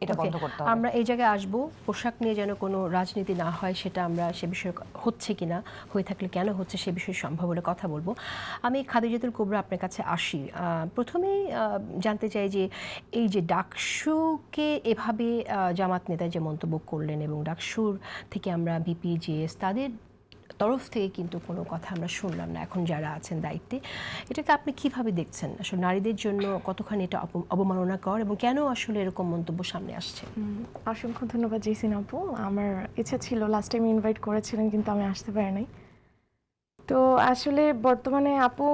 এটা বন্ধ করতে হবে। আমরা এই জায়গায় আসবো, পোশাক নিয়ে যেন কোনো রাজনীতি না হয় সেটা আমরা সে বিষয়ে হচ্ছে কিনা, হয়ে থাকলে কেন হচ্ছে সে বিষয়ে সম্ভব হলে কথা বলবো। আমি খাদিজাতুল কুবরা আপনার কাছে আসি। প্রথমেই জানতে চাই যে এই যে ডাকসুকে এভাবে জামাত নেতা যে মন্তব্য করলেন এবং ডাকসুর থেকে আমরা বিপিজিএস তাদের তরফ থেকে কিন্তু কোনো কথা আমরা শুনলাম না এখন যারা আছেন দায়িত্বে, এটাকে আপনি কিভাবে দেখছেন? আসলে নারীদের জন্য কতখানি এটা অবমাননাকর এবং কেন আসলে এরকম মন্তব্য সামনে আসছে? অসংখ্য ধন্যবাদ জেসিন আপু। আমার ইচ্ছা ছিল, লাস্ট টাইম ইনভাইট করেছিলেন কিন্তু আমি আসতে পারি নাই। তো আসলে বর্তমানে আপু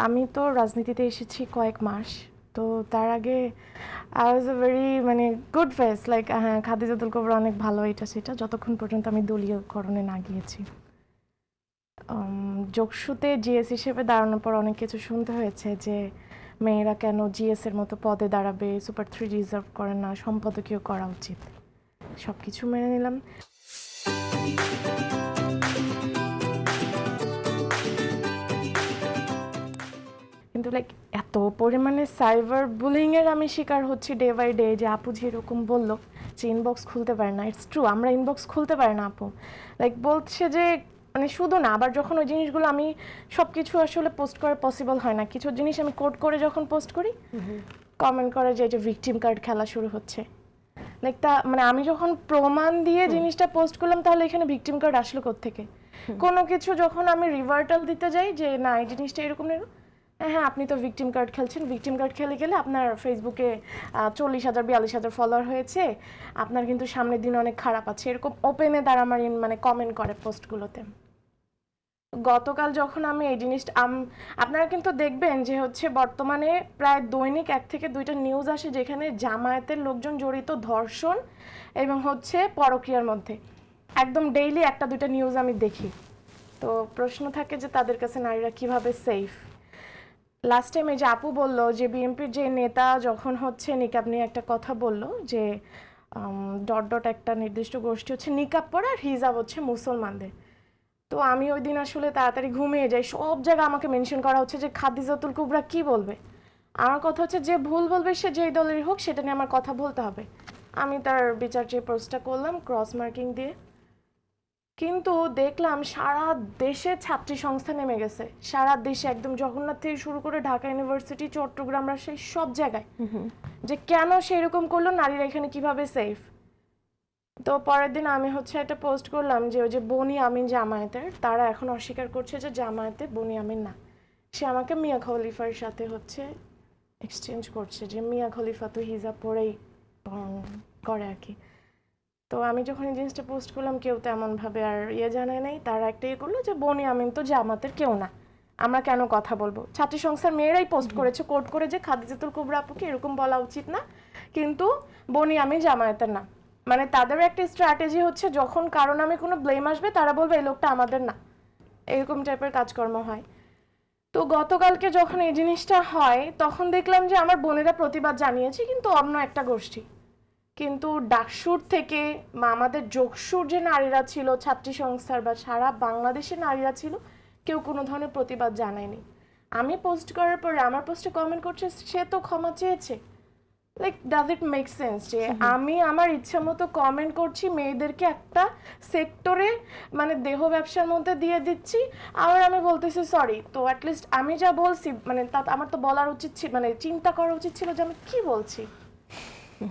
আমি তো রাজনীতিতে এসেছি কয়েক মাস। তো তার আগে I was a very good face হ্যাঁ খাদিজাতুল কুবরা অনেক ভালো এটা সেটা, যতক্ষণ পর্যন্ত আমি দলীয়করণে না গিয়েছি। যোগসুতে জিএস হিসেবে দাঁড়ানোর পর অনেক কিছু শুনতে হয়েছে যে মেয়েরা কেন জিএস এর মতো পদে দাঁড়াবে, সুপার 3 রিজার্ভ করে না, সম্পাদকীয় করা উচিত। সব কিছু মেনে নিলাম। কিন্তু এত পরিমাণে সাইবার বুলিংয়ের আমি শিকার হচ্ছি ডে বাই ডে, যে আপু যেরকম বললো যে ইনবক্স খুলতে পারে না, ইটস ট্রু, আমরা ইনবক্স খুলতে পারি না আপু। বলছে যে শুধু না, আবার যখন ওই জিনিসগুলো আমি সব কিছু আসলে পোস্ট করা পসিবল হয় না, কিছু জিনিস আমি কোড করে যখন পোস্ট করি কমেন্ট করে যে ভিকটিম কার্ড খেলা শুরু হচ্ছে। তা আমি যখন প্রমাণ দিয়ে জিনিসটা পোস্ট করলাম তাহলে এখানে ভিকটিম কার্ড আসলো কোত্থেকে? কোনো কিছু যখন আমি রিভার্টাল দিতে যাই যে না এই জিনিসটা এরকম না, হ্যাঁ আপনি তো ভিকটিম কার্ড খেলছেন, ভিকটিম কার্ড খেলে গেলে আপনার ফেসবুকে 40,000 42,000 ফলোয়ার হয়েছে, আপনার কিন্তু সামনের দিন অনেক খারাপ আছে, এরকম ওপেনে দ্বারা আমার কমেন্ট করে পোস্টগুলোতে। গতকাল যখন আমি এই জিনিসটা আপনারা কিন্তু দেখবেন যে বর্তমানে প্রায় দৈনিক 1 থেকে 2টা নিউজ আসে যেখানে জামায়াতের লোকজন জড়িত ধর্ষণ এবং পরকীয়ার মধ্যে, একদম ডেইলি 1টা 2টা নিউজ আমি দেখি। তো প্রশ্ন থাকে যে তাদের কাছে নারীরা কিভাবে সেফ। লাস্ট টাইম এই যে আপু বললো যে বিএনপির যে নেতা যখন নিকাব নিয়ে একটা কথা বললো যে একটা নির্দিষ্ট গোষ্ঠী নিকাব পরে আর হিজাব মুসলমানদের। তো আমি ওই দিন আসলে তাড়াতাড়ি ঘুমিয়ে যাই, সব জায়গায় আমাকে মেনশন করা হচ্ছে যে খাদিজাতুল কুবরা কি বলবে। আমার কথা যে ভুল বলবে সে যেই দলেরই হোক সেটা নিয়ে আমার কথা বলতে হবে। আমি তার বিচার চেয়ে পোস্টটা করলাম ক্রস মার্কিং দিয়ে, কিন্তু দেখলাম সারা দেশে ছাত্রী সংস্থা নেমে গেছে, সারা দেশে একদম জগন্নাথ থেকে শুরু করে ঢাকা ইউনিভার্সিটি, চট্টগ্রাম, রাজশাহী, সব জায়গায়, যে কেন সেরকম করলো, নারীরা এখানে কিভাবে সেফ। তো পরের দিন আমি একটা পোস্ট করলাম যে ওই যে বনি আমিন জামায়াতের, তারা এখন অস্বীকার করছে যে জামায়াতে বনি আমিন না। সে আমাকে মিয়া খলিফার সাথে এক্সচেঞ্জ করছে যে মিয়া খলিফা তো হিজাব পরেই করে আর কি। তো আমি যখন এই জিনিসটা পোস্ট করলাম কেউ তেমনভাবে আর জানায় নাই, তারা একটাই করলো যে বনি আমিন তো জামাতের কেউ না, আমরা কেন কথা বলবো। ছাত্রী সংস্থার মেয়েরাই পোস্ট করেছে কোড করে যে খাদিজাতুল কুবরা আপুকে এরকম বলা উচিত না, কিন্তু বনি আমিন জামায়াতের না। তাদের একটা স্ট্র্যাটেজি যখন কারণ আমি কোনো ব্লেম আসবে তারা বলবে এই লোকটা আমাদের না, এরকম টাইপের কাজকর্ম হয়। তো গতকালকে যখন এই জিনিসটা হয় তখন দেখলাম যে আমার বোনেরা প্রতিবাদ জানিয়েছে কিন্তু অন্য একটা গোষ্ঠী, কিন্তু ডাকসুর থেকে আমাদের যোগসুর যে নারীরা ছিল ছাত্রী সংস্থার বা সারা বাংলাদেশের নারীরা ছিল, কেউ কোনো ধরনের প্রতিবাদ জানায়নি। আমি পোস্ট করার পরে আমার পোস্টে কমেন্ট করছে সে তো ক্ষমা চেয়েছে। ডাজ ইট মেক সেন্স যে আমি আমার ইচ্ছা মতো কমেন্ট করছি, মেয়েদেরকে একটা সেক্টরে দেহ ব্যবসার মধ্যে দিয়ে দিচ্ছি, আর আমি বলতেছি সরি। তো অ্যাটলিস্ট আমি যা বলছি তা আমার তো বলার উচিত ছিল, চিন্তা করা উচিত ছিল যে আমি কি বলছি।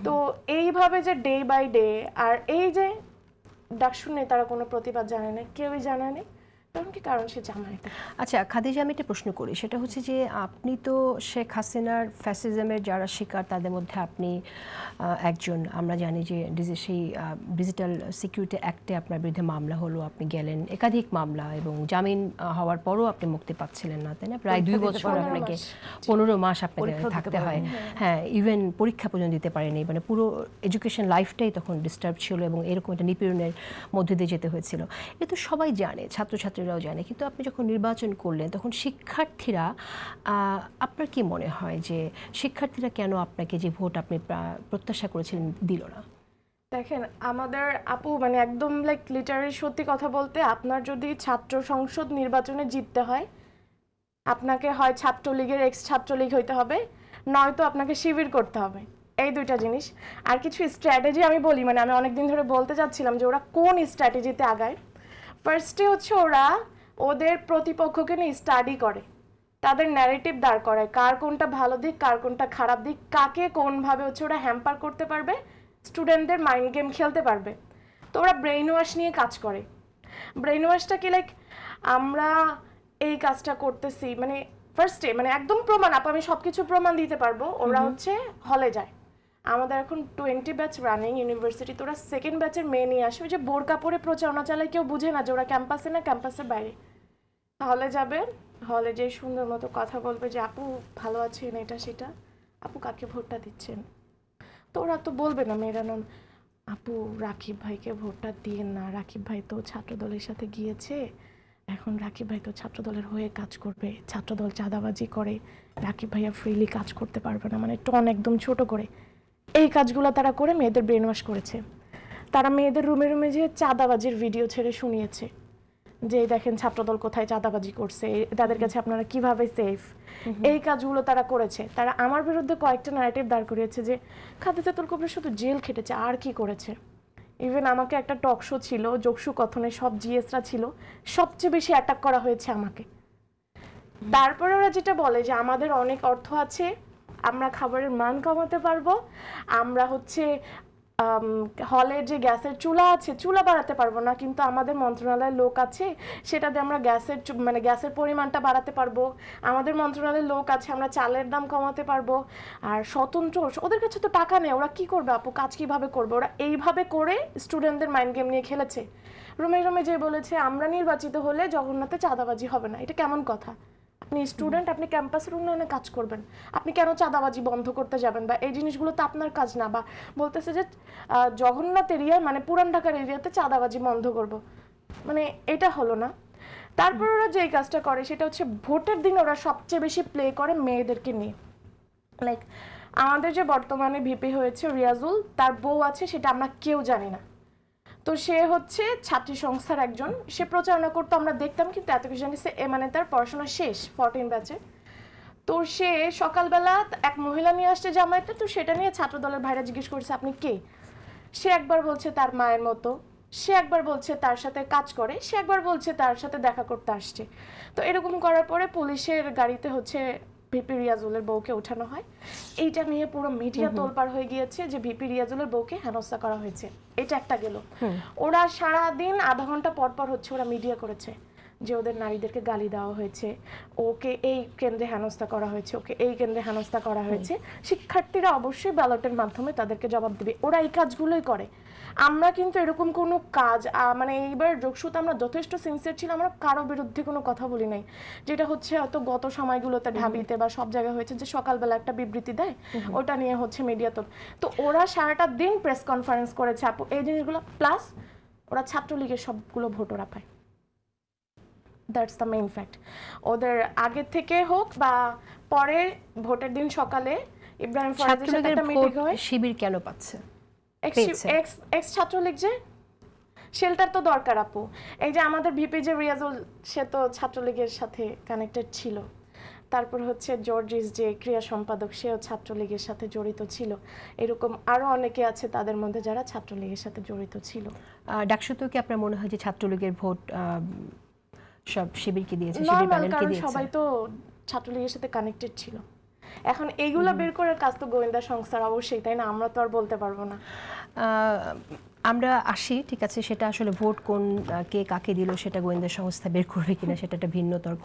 তো এইভাবে যে ডে বাই ডে, আর এই যে ডাকসুর নেতারা কোনো প্রতিবাদ জানায় না, কেউই জানায় না, তখন কি কারণ সে জামায়াত। আচ্ছা খাদিজা, আমি একটা প্রশ্ন করি, সেটা যে আপনি তো শেখ হাসিনার ফ্যাসিজমের যারা শিকার তাদের মধ্যে আপনি একজন। আমরা জানি যে সেই ডিজিটাল সিকিউরিটি অ্যাক্টে আপনার বিরুদ্ধে মামলা হলো, আপনি গেলেন, একাধিক মামলা, এবং জামিন হওয়ার পরও আপনি মুক্তি পাচ্ছিলেন না, তাই না? প্রায় 2 বছর আপনাকে 15 মাস আপনাকে থাকতে হয়। হ্যাঁ, ইভেন পরীক্ষা পর্যন্ত দিতে পারেনি, পুরো এডুকেশন লাইফটাই তখন ডিস্টার্ব ছিল এবং এরকম একটা নিপীড়নের মধ্যে দিয়ে যেতে হয়েছিল। এ তো সবাই জানে, ছাত্রছাত্রীরাও জানে, কিন্তু আপনি যখন নির্বাচন করলেন তখন শিক্ষার্থীরা, আপনার কি মনে হয় যে শিক্ষার্থীরা কেন আপনাকে যে ভোট আপনি প্রত্যাশা করেছিলেন দিল না? দেখেন আমাদের আপু একদম লিটারালি সত্যি কথা বলতে, আপনার যদি ছাত্র সংসদ নির্বাচনে জিততে হয় আপনাকে হয় ছাত্রলীগের এক্স ছাত্রলীগ হইতে হবে, নয়তো আপনাকে শিবির করতে হবে। এই দুইটা জিনিস। আর কিছু স্ট্র্যাটেজি আমি বলি, মানে আমি অনেকদিন ধরে বলতে যাচ্ছিলাম যে ওরা কোন স্ট্র্যাটেজিতে আগায়। ফার্স্টে হচ্ছে ওরা ওদের প্রতিপক্ষকে নিয়ে স্টাডি করে, তাদের ন্যারেটিভ দাঁড় করায়, কার কোনটা ভালো দিক কার কোনটা খারাপ দিক, কাকে কোনভাবে হচ্ছে ওরা হ্যাম্পার করতে পারবে, স্টুডেন্টদের মাইন্ড গেম খেলতে পারবে। তো ওরা ব্রেইন ওয়াশ নিয়ে কাজ করে। ব্রেইন ওয়াশটা কি, লাইক আমরা এই কাজটা করতেছি, মানে ফার্স্টে মানে একদম প্রমাণ, আমি সব কিছু প্রমাণ দিতে পারবো। ওরা হচ্ছে হলে যায়, আমাদের এখন 20 ব্যাচ রানিং ইউনিভার্সিটি, তো ওরা সেকেন্ড ব্যাচের মেয়ে নিয়ে আসে, ওই যে বোরকা পরে প্রচারণা চালায়, কেউ বুঝে না যে ওরা ক্যাম্পাসে না ক্যাম্পাসের বাইরে। হলে যাবে, হলে যে সুন্দর মতো কথা বলবে যে আপু ভালো আছেন, এটা সেটা, আপু কাকে ভোটটা দিচ্ছেন। তো ওরা তো বলবে না, মেয়েরা নন, আপু রাকিব ভাইকে ভোটটা দিয়েন না, রাকিব ভাই তো ছাত্রদলের সাথে গিয়েছে, এখন রাকিব ভাই তো ছাত্রদলের হয়ে কাজ করবে, ছাত্রদল চাঁদাবাজি করে, রাকিব ভাইয়া ফ্রিলি কাজ করতে পারবে না, মানে টন একদম ছোট করে। এই কাজগুলো তারা করে মেয়েদের ব্রেন ওয়াশ করেছে। তারা মেয়েদের রুমে রুমে যে চাঁদাবাজির ভিডিও ছেড়ে শুনিয়েছে যে দেখেন ছাত্রদল কোথায় চাঁদাবাজি করছে, তাদের কাছে আপনারা কিভাবে সেফ। এই কাজগুলো তারা করেছে। তারা আমার বিরুদ্ধে কয়েকটা ন্যারেটিভ দাঁড় করিয়েছে যে খাদিজা তুল কুবরা শুধু জেল খেটেছে, আর কি করেছে। ইভেন আমাকে একটা টক শো ছিল, যোগসু কথনে সব জিএসরা ছিল, সবচেয়ে বেশি অ্যাটাক করা হয়েছে আমাকে। তারপরে ওরা যেটা বলে যে আমাদের অনেক অর্থ আছে, আমরা খাবারের মান কমাতে পারবো, আমরা হচ্ছে হলের যে গ্যাসের চুলা আছে চুলা বাড়াতে পারবো না, কিন্তু আমাদের মন্ত্রণালয়ের লোক আছে, সেটাতে আমরা মানে গ্যাসের পরিমাণটা বাড়াতে পারবো, আমাদের মন্ত্রণালয়ের লোক আছে, আমরা চালের দাম কমাতে পারবো। আর স্বতন্ত্র, ওদের কাছে তো টাকা নেই, ওরা কি করবে আপু, কাজ কিভাবে করবে। ওরা এইভাবে করে স্টুডেন্টদের মাইন্ড গেম নিয়ে খেলেছে। রুমে রুমে যে বলেছে আমরা নির্বাচিত হলে জগন্নাথে চাঁদাবাজি হবে না, এটা কেমন কথা। আপনি স্টুডেন্ট, আপনি ক্যাম্পাসের উন্নয়নে কাজ করবেন, আপনি কেন চাঁদাবাজি বন্ধ করতে যাবেন, বা এই জিনিসগুলো তো আপনার কাজ না। বা বলতেছে যে জগন্নাথ এরিয়ায় মানে পুরান ঢাকার এরিয়াতে চাঁদাবাজি বন্ধ করব, মানে এটা হলো না। তারপর ওরা যেই কাজটা করে সেটা হচ্ছে ভোটের দিন ওরা সবচেয়ে বেশি প্লে করে মেয়েদেরকে নিয়ে। লাইক আমাদের যে বর্তমানে ভিপি হয়েছে রিয়াজুল, তার বউ আছে সেটা আমরা কেউ জানি না। তো সে হচ্ছে ছাত্রী সংস্থার একজন, সে প্রচারণা করতো, আমরা দেখতাম, কিন্তু এত কিছু জানি মানে তার পড়াশোনা শেষ 14 ব্যাচে। তো সে সকালবেলা এক মহিলা নিয়ে আসছে জামায়াতে, তো সেটা নিয়ে ছাত্রদলের ভাইরা জিজ্ঞেস করছে আপনি কে। সে একবার বলছে তার মায়ের মতো, সে একবার বলছে তার সাথে কাজ করে, সে একবার বলছে তার সাথে দেখা করতে আসছে। তো এরকম করার পরে পুলিশের গাড়িতে হচ্ছে ভিপি রিয়াজুলের বউকে ওঠানো হয়। এইটা নিয়ে পুরো মিডিয়া তোলপাড় হয়ে গিয়েছে যে ভিপি রিয়াজুলের বউকে হেনস্থা করা হয়েছে। এটা একটা গেল। ওরা সারাদিন আধা ঘন্টা পর পর হচ্ছে ওরা মিডিয়া করেছে যে ওদের নারীদেরকে গালি দেওয়া হয়েছে, ওকে এই কেন্দ্রে হেনস্থা করা হয়েছে, ওকে এই কেন্দ্রে হেনস্থা করা হয়েছে। শিক্ষার্থীরা অবশ্যই ব্যালটের মাধ্যমে তাদেরকে জবাব দেবে, ওরা এই কাজগুলোই করে। আমরা কিন্তু এরকম কোনো কাজ মানে এইবার যোগসূত আমরা যথেষ্ট সিনসিয়ার ছিলাম, আমরা কারো বিরুদ্ধে কোনো কথা বলি নাই। যেটা হচ্ছে হয়তো গত সময়গুলোতে ঢাবিতে বা সব জায়গায় হয়েছে যে সকালবেলা একটা বিবৃতি দেয়, ওটা নিয়ে হচ্ছে মিডিয়া তো ওরা সারাটা দিন প্রেস কনফারেন্স করেছে আপু এই জিনিসগুলো, প্লাস ওরা ছাত্রলীগের সবগুলো ভোট ওরা পায়। That's the main fact. ওদের আগের থেকে হোক বা পরে ভোটের দিন সকালে ইব্রাহিম ফরাজের সাথে একটা মিটিং হয়। শিবির কেন পাচ্ছে? এক্স ছাত্রলীগ যে শেল্টার তো দরকার আপু। এই যে আমাদের ভিপি যে রিয়াজুল, সে তো ছাত্রলীগের সাথে কানেক্টেড ছিল। তারপর হচ্ছে জর্জিস যে ক্রিয়া সম্পাদক, সেও ছাত্রলীগের সাথে জড়িত ছিল। এরকম আরো অনেকে আছে তাদের মধ্যে যারা ছাত্রলীগের সাথে জড়িত ছিল। ডাকসুতেও কি আপনার মনে হয় যে ছাত্রলীগের ভোট সব শিবিরকে দিয়েছে, শিবির প্যানেলকে দিয়েছে? সবাই তো ছাত্রলীগের সাথে কানেক্টেড ছিল। এখন এইগুলা বের করার কাজ তো গোয়েন্দা সংস্থার অবশ্যই, তাই না? আমরা তো আর বলতে পারবো না। আমরা আসি, ঠিক আছে, সেটা আসলে ভোট কোন কে কাকে দিল সেটা গোয়েন্দা সংস্থা বের করবে কিনা সেটা একটা ভিন্ন তর্ক।